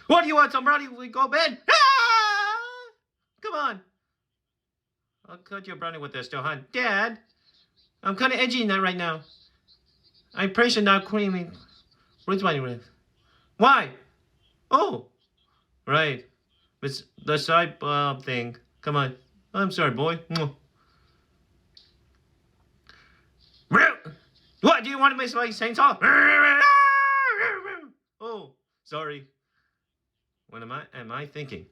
What do you want? Somebody we go bed? Ah! Come on. I'll cut your brownie with this still, huh? Dad, I'm kind of edgy in that right now. I'm pressure not creamy. Where's my rib? Why? Oh, right. It's the side thing. Come on. I'm sorry, boy. What? Do you want to miss my chainsaw? Oh, sorry. What am I thinking?